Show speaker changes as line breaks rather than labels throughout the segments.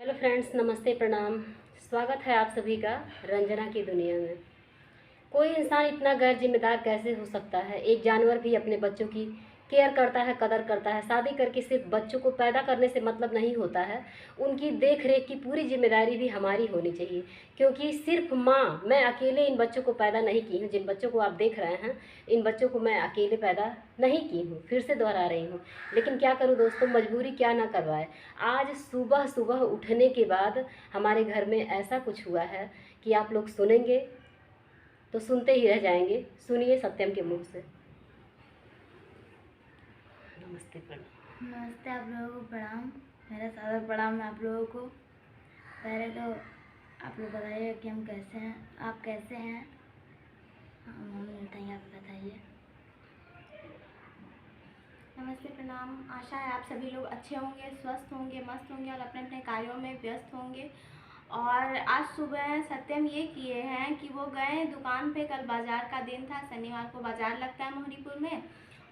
Hello friends, नमस्ते, प्रणाम। स्वागत है आप सभी का रंजना की दुनिया में। कोई इंसान इतना गैर जिम्मेदार कैसे हो सकता है। एक जानवर भी अपने बच्चों की केयर करता है, कदर करता है। शादी करके सिर्फ बच्चों को पैदा करने से मतलब नहीं होता है, उनकी देख रेख की पूरी जिम्मेदारी भी हमारी होनी चाहिए। क्योंकि सिर्फ मैं अकेले इन बच्चों को पैदा नहीं की हूँ। जिन बच्चों को आप देख रहे हैं, इन बच्चों को मैं अकेले पैदा नहीं की हूँ। फिर से दोहरा रही हूँ, लेकिन क्या करूँ दोस्तों, मजबूरी क्या ना करवाए। आज सुबह सुबह उठने के बाद हमारे घर में ऐसा कुछ हुआ है कि आप लोग सुनेंगे तो सुनते ही रह जाएंगे। सुनिए सत्यम के मुख से। नमस्ते, प्रणाम।
नमस्ते, आप लोगों को प्रणाम। मेरा सादर प्रणाम है आप लोगों को। पहले तो आप लोग बताइए कि हम कैसे हैं, आप कैसे हैं। हम मिलते हैं, आप बताइए।
नमस्ते, प्रणाम। आशा है आप सभी लोग अच्छे होंगे, स्वस्थ होंगे, मस्त होंगे और अपने अपने कार्यों में व्यस्त होंगे। और आज सुबह सत्यम ये किए हैं कि वो गए दुकान पे। कल बाज़ार का दिन था, शनिवार को बाज़ार लगता है मोहरीपुर में,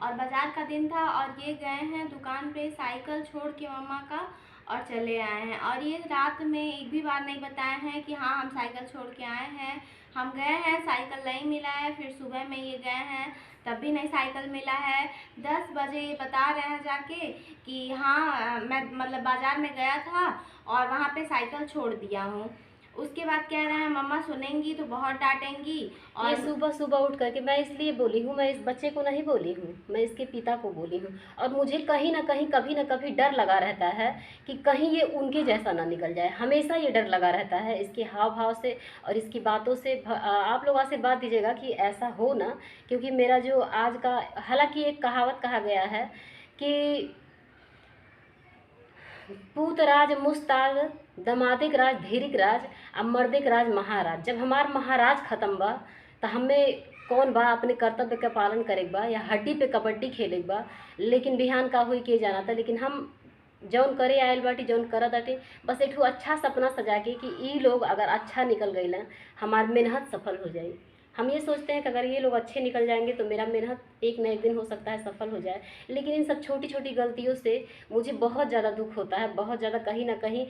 और बाज़ार का दिन था और ये गए हैं दुकान पे साइकिल छोड़ के मम्मा का और चले आए हैं। और ये रात में एक भी बार नहीं बताए हैं कि हाँ हम साइकिल छोड़ के आए हैं, हम गए हैं, साइकिल नहीं मिला है। फिर सुबह में ये गए हैं, तब भी नहीं साइकिल मिला है। 10 बजे ये बता रहे हैं जाके कि हाँ मैं मतलब बाज़ार में गया था और वहाँ पे साइकिल छोड़ दिया हूँ। उसके बाद कह रहे हैं मम्मा सुनेंगी तो बहुत डांटेंगी। और
ये सुबह सुबह उठ करके मैं इसलिए बोली हूँ, मैं इस बच्चे को नहीं बोली हूँ, मैं इसके पिता को बोली हूँ। और मुझे कहीं ना कहीं कभी ना कभी डर लगा रहता है कि कहीं ये उनके जैसा ना निकल जाए। हमेशा ये डर लगा रहता है इसके हाव भाव से और इसकी बातों से। आप लोग आशीर्वाद दीजिएगा कि ऐसा हो ना। क्योंकि मेरा जो आज का, हालांकि एक कहावत कहा गया है कि पूत राज मुस्ताग, दमादिक राज धीरिक राज, अब मर्दिक राज महाराज। जब हमार महाराज खत्म बा तो हमें कौन बा अपने कर्तव्य का पालन करेक बा या हड्डी पे कबड्डी खेलेक बा। लेकिन बिहान का हुई के जाना था। लेकिन हम जौन करे आयल बाटी, जौन करत बाटी, बस एक अच्छा सपना सजा के कि ई लोग अगर अच्छा निकल गई, हमार मेहनत सफल हो जाए। हम ये सोचते हैं कि अगर ये लोग अच्छे निकल जाएंगे तो मेरा मेहनत एक न एक दिन हो सकता है सफल हो जाए। लेकिन इन सब छोटी छोटी गलतियों से मुझे बहुत ज़्यादा दुख होता है, बहुत ज़्यादा, कहीं ना कहीं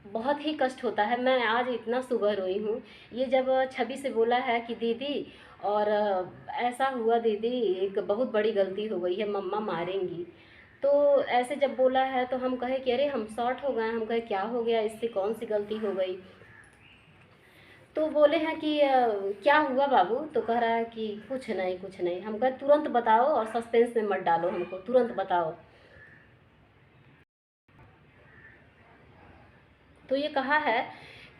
बहुत ही कष्ट होता है। मैं आज इतना सुबह रोई हूँ। ये जब छवि से बोला है कि दीदी और ऐसा हुआ दीदी, एक बहुत बड़ी गलती हो गई है, मम्मा मारेंगी। तो ऐसे जब बोला है तो हम कहे कि अरे हम शॉर्ट हो गए। हम कहे क्या हो गया, इससे कौन सी गलती हो गई। तो बोले हैं कि क्या हुआ बाबू। तो कह रहा है कि कुछ नहीं कुछ नहीं। हम कहे तुरंत बताओ और सस्पेंस में मत डालो, हमको तुरंत बताओ। तो ये कहा है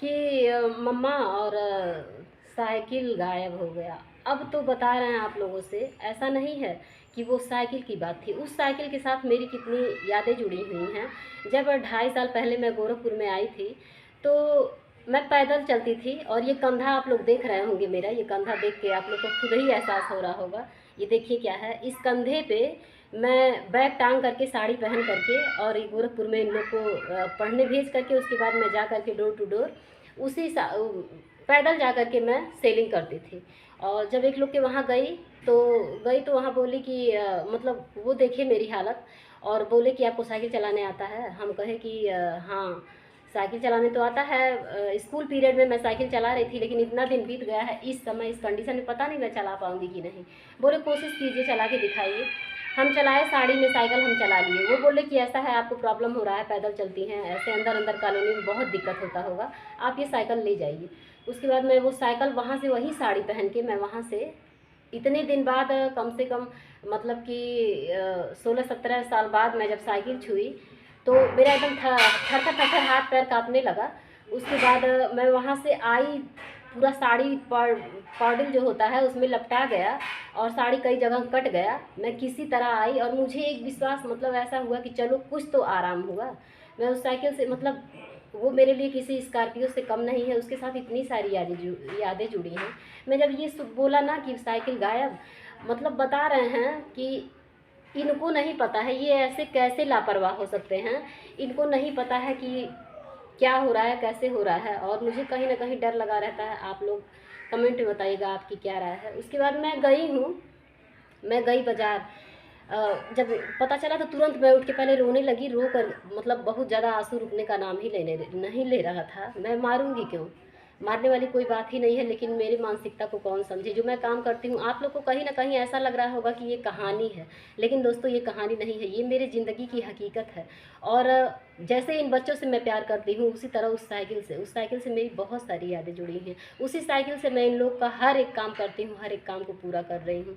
कि मम्मा और साइकिल गायब हो गया। अब तो बता रहे हैं आप लोगों से, ऐसा नहीं है कि वो साइकिल की बात थी। उस साइकिल के साथ मेरी कितनी यादें जुड़ी हुई हैं। जब 2.5 साल पहले मैं गोरखपुर में आई थी तो मैं पैदल चलती थी। और ये कंधा आप लोग देख रहे होंगे, मेरा ये कंधा देख के आप लोग को खुद ही एहसास हो रहा होगा। ये देखिए क्या है इस कंधे पे। मैं बैग टांग करके, साड़ी पहन करके, और ये गोरखपुर में इन लोग को पढ़ने भेज करके, उसके बाद मैं जा करके डोर टू डोर पैदल जा करके मैं सेलिंग करती थी। और जब एक लोग के वहाँ गई तो वहाँ बोली कि मतलब वो देखे मेरी हालत और बोले कि आपको साइकिल चलाने आता है। हम कहे कि हाँ साइकिल चलाने तो आता है। स्कूल पीरियड में मैं साइकिल चला रही थी, लेकिन इतना दिन बीत गया है, इस समय इस कंडीशन में पता नहीं मैं चला पाऊँगी कि नहीं। बोले कोशिश कीजिए, चला के दिखाइए। हम चलाए, साड़ी में साइकिल हम चला लिए। वो बोले कि ऐसा है, आपको प्रॉब्लम हो रहा है, पैदल चलती हैं, ऐसे अंदर अंदर कॉलोनी में बहुत दिक्कत होता होगा, आप ये साइकिल ले जाइए। उसके बाद मैं वो साइकिल वहाँ से, वही साड़ी पहन के मैं वहाँ से इतने दिन बाद, कम से कम मतलब कि 16-17 साल बाद मैं जब साइकिल छुई तो मेरा एकदम थर थर थर हाथ पैर काँपने लगा। उसके बाद मैं वहाँ से आई, पूरा साड़ी पॉडिल जो होता है उसमें लपटा गया और साड़ी कई जगह कट गया। मैं किसी तरह आई और मुझे एक विश्वास, मतलब ऐसा हुआ कि चलो कुछ तो आराम हुआ। मैं उस साइकिल से, मतलब वो मेरे लिए किसी स्कॉर्पियो से कम नहीं है। उसके साथ इतनी सारी यादें जुड़ी हैं। मैं जब ये बोला ना कि साइकिल गायब, मतलब बता रहे हैं कि इनको नहीं पता है ये ऐसे कैसे लापरवाह हो सकते हैं। इनको नहीं पता है कि क्या हो रहा है, कैसे हो रहा है। और मुझे कहीं ना कहीं डर लगा रहता है। आप लोग कमेंट में बताइएगा आपकी क्या राय है। उसके बाद मैं गई बाज़ार। जब पता चला तो तुरंत मैं उठ के पहले रोने लगी, रो कर मतलब बहुत ज़्यादा आंसू रुकने का नाम ही नहीं ले रहा था। मैं मारूंगी क्यों, मारने वाली कोई बात ही नहीं है, लेकिन मेरी मानसिकता को कौन समझे। जो मैं काम करती हूँ, आप लोग को कहीं ना कहीं ऐसा लग रहा होगा कि ये कहानी है, लेकिन दोस्तों ये कहानी नहीं है, ये मेरी ज़िंदगी की हकीकत है। और जैसे इन बच्चों से मैं प्यार करती हूँ, उसी तरह उस साइकिल से मेरी बहुत सारी यादें जुड़ी हैं। उसी साइकिल से मैं इन लोग का हर एक काम करती हूँ, हर एक काम को पूरा कर रही हूँ।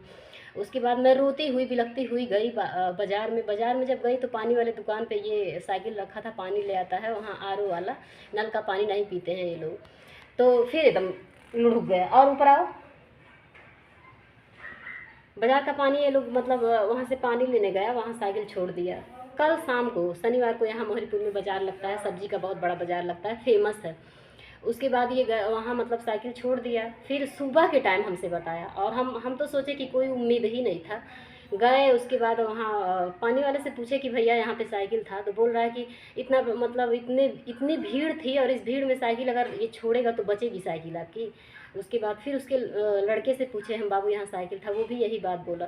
उसके बाद मैं रोती हुई बिलखती हुई गई बाज़ार में जब गई तो पानी वाले दुकान पे ये साइकिल रखा था, पानी ले आता है वहाँ, आरओ वाला, नल का पानी नहीं पीते हैं ये लोग। तो फिर एकदम लुढ़क गया। और ऊपर आओ, बाजार का पानी ये लोग मतलब वहाँ से पानी लेने गया, वहाँ साइकिल छोड़ दिया। कल शाम को, शनिवार को, यहाँ मोहरीपुर में बाज़ार लगता है, सब्जी का बहुत बड़ा बाज़ार लगता है, फेमस है। उसके बाद ये वहाँ मतलब साइकिल छोड़ दिया। फिर सुबह के टाइम हमसे बताया, और हम तो सोचे कि कोई उम्मीद ही नहीं था। गए उसके बाद वहाँ पानी वाले से पूछे कि भैया यहाँ पे साइकिल था, तो बोल रहा है कि इतना मतलब इतनी भीड़ थी, और इस भीड़ में साइकिल अगर ये छोड़ेगा तो बचेगी साइकिल आपकी। उसके बाद फिर उसके लड़के से पूछे हम, बाबू यहाँ साइकिल था, वो भी यही बात बोला।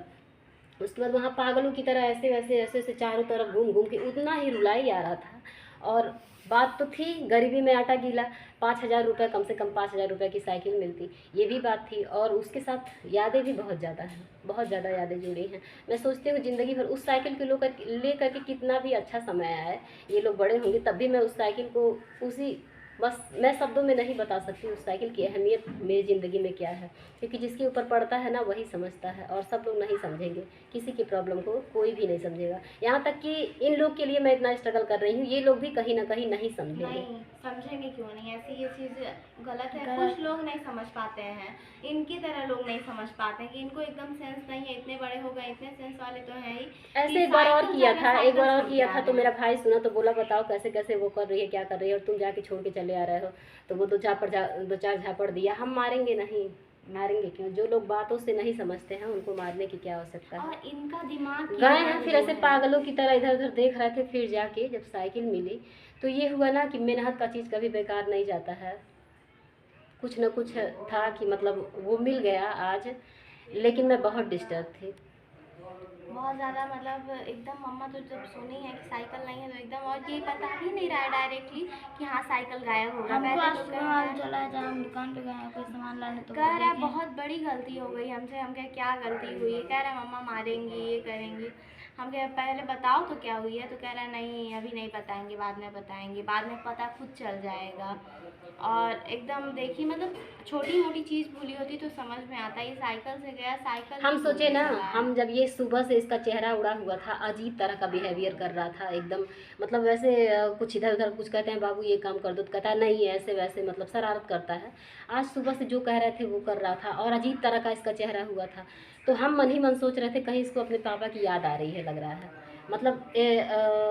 उसके बाद वहाँ पागलों की तरह ऐसे चारों तरफ घूम घूम के उतना ही रुलाई आ रहा था। और बात तो थी गरीबी में आटा गीला, 5,000 रुपये, कम से कम 5,000 रुपये की साइकिल मिलती, ये भी बात थी। और उसके साथ यादें भी बहुत ज़्यादा हैं, बहुत ज़्यादा यादें जुड़ी हैं। मैं सोचती हूँ ज़िंदगी भर उस साइकिल को ले करके कितना भी अच्छा समय आया है, ये लोग बड़े होंगे तब भी मैं उस साइकिल को उसी बस मैं शब्दों में नहीं बता सकती उस साइकिल की अहमियत मेरी ज़िंदगी में क्या है, क्योंकि जिसके ऊपर पड़ता है ना वही समझता है, और सब लोग नहीं समझेंगे, किसी की प्रॉब्लम को कोई भी नहीं समझेगा। यहाँ तक कि इन लोग के लिए मैं इतना स्ट्रगल कर रही हूँ, ये लोग भी कहीं ना कहीं नहीं समझेंगे।
नहीं समझेंगे क्यों नहीं, ऐसी ये चीज़ गलत है। कुछ लोग नहीं समझ पाते हैं, इनकी तरह लोग नहीं समझ पाते हैं कि इनको एकदम सेंस नहीं है, इतने बड़े हो गए, इतने सेंस वाले तो हैं ही।
ऐसे एक बार और किया था, तो मेरा भाई सुना तो बोला बताओ कैसे कैसे वो कर रही है, क्या कर रही है, और तुम जाके छोड़ के चले आ रहे हो। तो वो दो चार झापड़ दिया। हम मारेंगे नहीं, मारेंगे क्यों, जो लोग बातों से नहीं समझते हैं उनको मारने की क्या आवश्यकता है।
और इनका दिमाग
गए हैं फिर ऐसे पागलों की तरह इधर उधर देख रहे थे। फिर जाके जब साइकिल मिली तो ये हुआ ना कि मेहनत का चीज़ कभी बेकार नहीं जाता है। कुछ न कुछ था कि मतलब वो मिल गया आज, लेकिन मैं बहुत डिस्टर्ब थी।
बहुत ज़्यादा, मतलब एकदम मम्मा तो जब सुनी है कि साइकिल नहीं है तो एकदम, और ये पता भी नहीं रहा है डायरेक्टली कि हाँ साइकिल गायब होगा।
हमको आज
तो
सुबह मालूम चला जब हम दुकान पे गए कोई सामान लाने तो
कह रहा है बहुत बड़ी गलती हो गई हमसे। हम कह क्या गलती हुई है, कह रहा है मम्मा मारेंगी, ये करेंगी। हम कह पहले बताओ तो क्या हुई है, तो कह रहा है नहीं अभी नहीं बताएंगे, बाद में बताएंगे, बाद में पता खुद चल जाएगा। और एकदम देखिए, मतलब छोटी मोटी चीज़ भूली होती तो समझ में आता। ये साइकिल से गया, साइकिल
हम
भी
सोचे
भूल
ना,
चला है।
हम जब ये सुबह से इसका चेहरा उड़ा हुआ था, अजीब तरह का बिहेवियर कर रहा था एकदम, मतलब वैसे कुछ इधर उधर कुछ कहते हैं बाबू ये काम कर दो, तो कहता है नहीं ऐसे वैसे, मतलब शरारत करता है। आज सुबह से जो कह रहे थे वो कर रहा था, और अजीब तरह का इसका चेहरा हुआ था। तो हम मन ही मन सोच रहे थे कहीं इसको अपने पापा की याद आ रही है लग रहा है। मतलब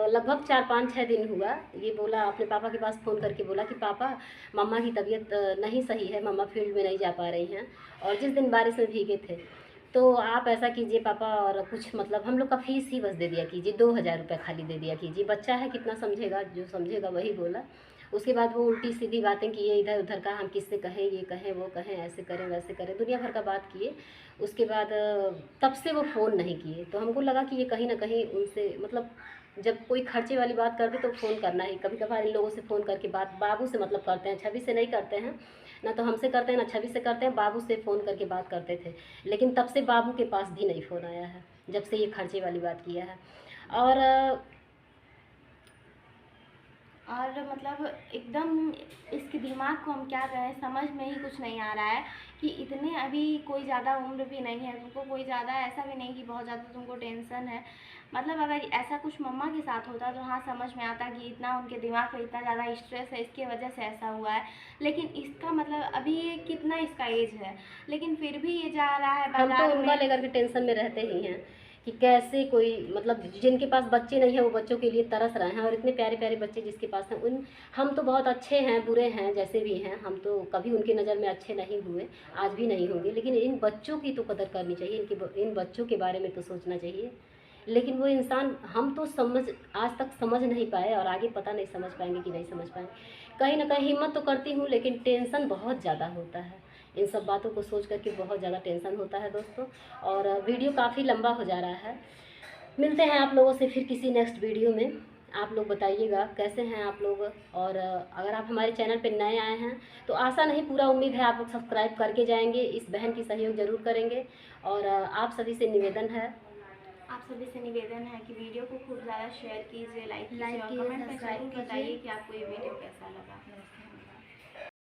लगभग 4-5-6 दिन हुआ। ये बोला अपने पापा के पास फ़ोन करके बोला कि पापा मम्मा की तबीयत नहीं सही है, मम्मा फील्ड में नहीं जा पा रही हैं, और जिस दिन बारिश में भीगे थे, तो आप ऐसा कीजिए पापा, और कुछ मतलब हम लोग का फीस ही बस दे दिया कीजिए, 2,000 रुपये खाली दे दिया कीजिए, बच्चा है कितना समझेगा, जो समझेगा वही बोला। उसके बाद वो उल्टी सीधी बातें किए इधर उधर का, हम किससे कहें, ये कहें वो कहें, ऐसे करें वैसे करें, दुनिया भर का बात किए। उसके बाद तब से वो फ़ोन नहीं किए, तो हमको लगा कि ये कहीं ना कहीं उनसे मतलब जब कोई खर्चे वाली बात करते तो फ़ोन करना ही, कभी कभार इन लोगों से फ़ोन करके बात बाबू से मतलब करते हैं, छवि से नहीं करते हैं, ना तो हमसे करते हैं ना छवि से करते हैं, बाबू से फ़ोन करके बात करते थे। लेकिन तब से बाबू के पास भी नहीं फ़ोन आया है जब से ये खर्चे वाली बात किया है। और
मतलब एकदम इसके दिमाग को हम क्या करें, समझ में ही कुछ नहीं आ रहा है कि इतने अभी कोई ज़्यादा उम्र भी नहीं है तुमको, कोई ज़्यादा ऐसा भी नहीं कि बहुत ज़्यादा तुमको टेंशन है। मतलब अगर ऐसा कुछ मम्मा के साथ होता तो हाँ समझ में आता कि इतना उनके दिमाग पे इतना ज़्यादा स्ट्रेस है, इसकी वजह से ऐसा हुआ है। लेकिन इसका मतलब अभी ये कितना इसका एज है, लेकिन फिर भी ये जा रहा है
हम तो
बाजार
उनका
में।
लेकर के टेंशन में रहते ही हैं कि कैसे कोई मतलब जिनके पास बच्चे नहीं हैं वो बच्चों के लिए तरस रहे हैं, और इतने प्यारे प्यारे बच्चे जिसके पास हैं उन हम तो बहुत अच्छे हैं, बुरे हैं, जैसे भी हैं, हम तो कभी उनकी नज़र में अच्छे नहीं हुए, आज भी नहीं होंगे, लेकिन इन बच्चों की तो कदर करनी चाहिए, इन बच्चों के बारे में तो सोचना चाहिए। लेकिन वो इंसान हम तो आज तक समझ नहीं पाए, और आगे पता नहीं समझ पाएंगे कि नहीं समझ पाएंगे। कहीं ना कहीं हिम्मत तो करती हूँ, लेकिन टेंशन बहुत ज़्यादा होता है, इन सब बातों को सोच करके बहुत ज़्यादा टेंशन होता है दोस्तों। और वीडियो काफ़ी लंबा हो जा रहा है, मिलते हैं आप लोगों से फिर किसी नेक्स्ट वीडियो में। आप लोग बताइएगा कैसे हैं आप लोग, और अगर आप हमारे चैनल पर नए आए हैं तो आशा नहीं पूरा उम्मीद है आप लोग सब्सक्राइब करके जाएंगे, इस बहन की सहयोग ज़रूर करेंगे। और आप सभी से निवेदन है,
आप सभी से निवेदन है कि वीडियो को खूब ज़्यादा शेयर कीजिए, लाइक कीजिए
लाइक
और
कीजिए,
कमेंट में
सब्सक्राइब
ज़रूर
कीजिए।
बताइए कि आपको ये वीडियो कैसा लगा।